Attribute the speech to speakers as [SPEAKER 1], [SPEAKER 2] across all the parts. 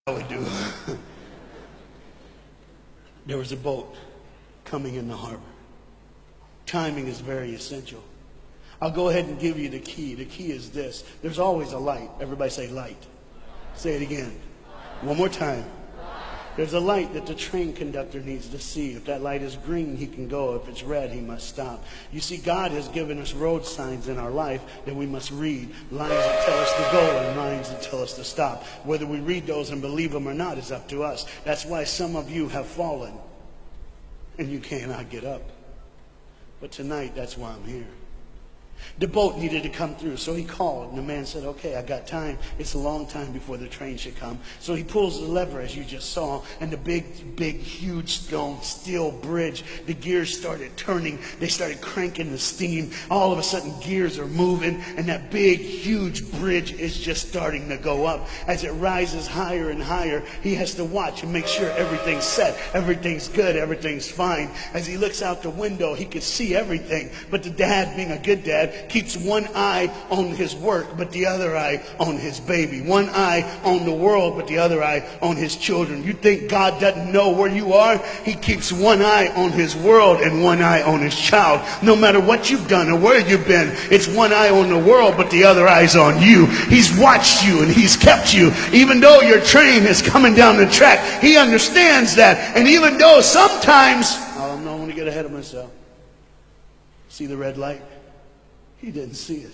[SPEAKER 1] I would do. There was a boat coming in the harbor. Timing is very essential. I'll go ahead and give you the key. The key is this. There's always a light. Everybody say light. Say it again. One more time. There's a light that the train conductor needs to see. If that light is green, he can go. If it's red, he must stop. You see, God has given us road signs in our life that we must read. Lines that tell us to go and lines that tell us to stop. Whether we read those and believe them or not is up to us. That's why some of you have fallen and you cannot get up. But tonight, that's why I'm here. The boat needed to come through, so he called, and the man said, okay, I got time. It's a long time before the train should come. So he pulls the lever, as you just saw, and the big, huge steel bridge, the gears started turning. They started cranking the steam. All of a sudden, gears are moving, and that big, huge bridge is just starting to go up. As it rises higher and higher, he has to watch and make sure everything's set, everything's good, everything's fine. As he looks out the window, he could see everything, but the dad, being a good dad, keeps one eye on his work, but the other eye on his baby. One eye on the world, but the other eye on his children. You think God doesn't know where you are? He keeps one eye on his world and one eye on his child. No matter what you've done or where you've been, it's one eye on the world, but the other eye's on you. He's watched you and he's kept you. Even though your train is coming down the track, he understands that. And even though sometimes, oh no, I want to get ahead of myself. See the red light? He didn't see it.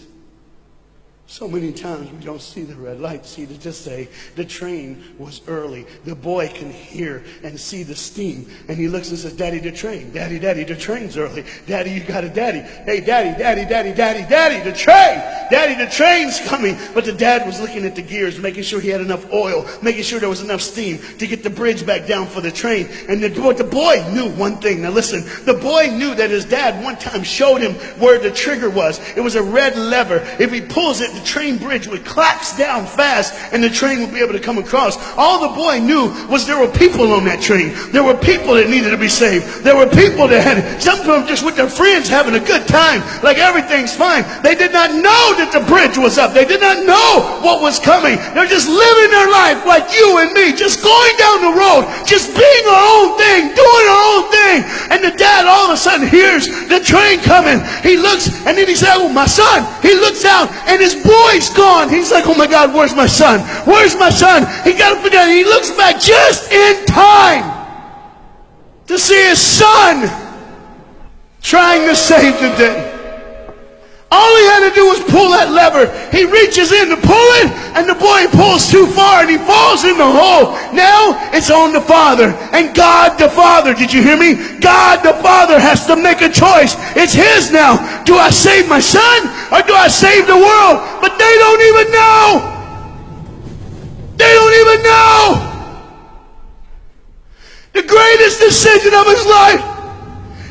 [SPEAKER 1] So many times we don't see the red light. See, to just say the train was early. The boy can hear and see the steam. And he looks and says, Daddy, the train. Daddy, the train's early. Daddy, you got a daddy. Hey, Daddy, the train. Daddy, the train's coming. But the dad was looking at the gears, making sure he had enough oil, making sure there was enough steam to get the bridge back down for the train. And the boy knew one thing. Now listen, the boy knew that his dad one time showed him where the trigger was. It was a red lever. If he pulls it, the train bridge would collapse down fast and the train would be able to come across. All the boy knew was there were people on that train. There were people that needed to be saved. There were people that had, some of them just with their friends having a good time, like everything's fine. They did not know that the bridge was up. They did not know what was coming. They're just living their life like you and me, just going down the road, just being our own thing, doing our own thing. And the dad all of a sudden hears the train coming. He looks and then he said, oh, my son. He looks out and his boy's gone. He's like, oh my God, where's my son? Where's my son? He got up and he looks back just in time to see his son trying to save the day. All he had to do was pull that lever. He reaches in to pull it, and the boy pulls too far, and he falls in the hole. Now it's on the father, and God the Father, did you hear me? God the Father has to make a choice. It's his now. Do I save my son, or do I save the world? But they don't even know. They don't even know. The greatest decision of his life.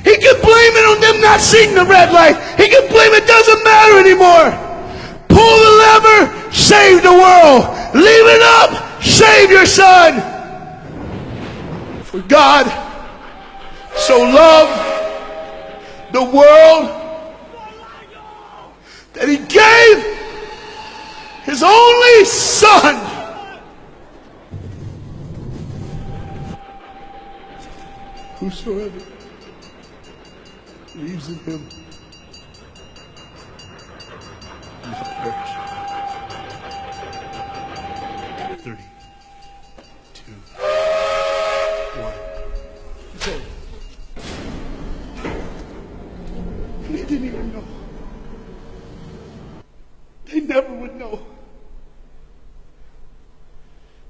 [SPEAKER 1] He can blame it on them not seeing the red light. He can blame it doesn't matter anymore. Pull the lever, save the world. Leave it up, save your son. For God so loved the world that he gave his only son. Whosoever believes in him will not perish. 3, 2, 1. So, and they didn't even know. They never would know.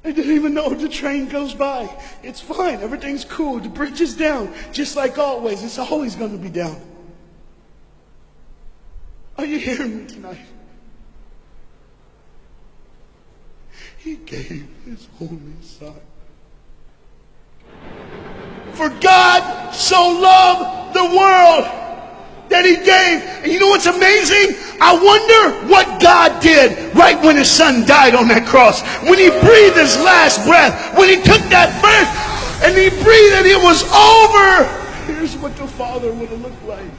[SPEAKER 1] They didn't even know the train goes by. It's fine. Everything's cool. The bridge is down. Just like always. It's always going to be down. Are you hearing me tonight? He gave his only son. For God so loved the world that he gave. And you know what's amazing? I wonder what God did right when his son died on that cross. When he breathed his last breath. When he took that breath and he breathed and it was over. Here's what the Father would have looked like.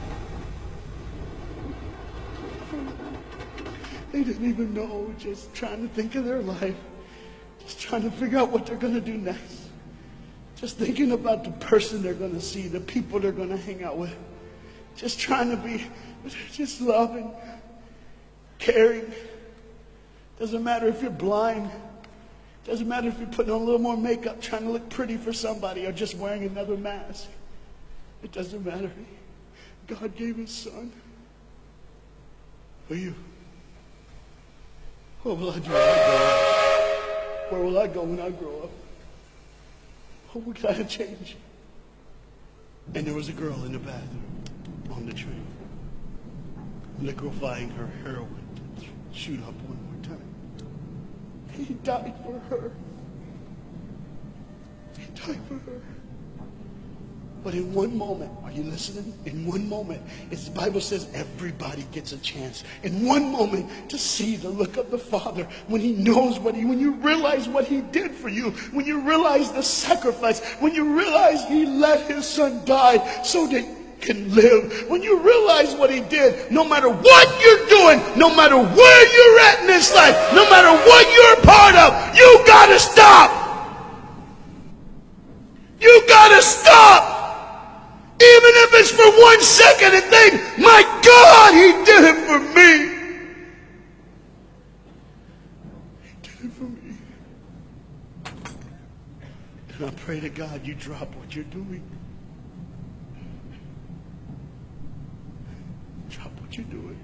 [SPEAKER 1] They didn't even know, just trying to think of their life. Just trying to figure out what they're going to do next. Just thinking about the person they're going to see, the people they're going to hang out with. Just trying to be just loving, caring. Doesn't matter if you're blind. Doesn't matter if you're putting on a little more makeup, trying to look pretty for somebody, or just wearing another mask. It doesn't matter. God gave his son for you. What will I do when I grow up? Where will I go when I grow up? What will I change? And there was a girl in the bathroom on the train, liquefying her heroin to shoot up one more time. He died for her. He died for her. But in one moment, are you listening? In one moment, as the Bible says, everybody gets a chance. In one moment to see the look of the Father when he knows when you realize what he did for you, when you realize the sacrifice, when you realize he let his son die so that you can live, when you realize what he did, no matter what you're doing, no matter where you're at in this life, no matter what you're a part of, you gotta stop. You gotta stop. Even if it's for 1 second, and think, my God, he did it for me. He did it for me. And I pray to God you drop what you're doing. Drop what you're doing.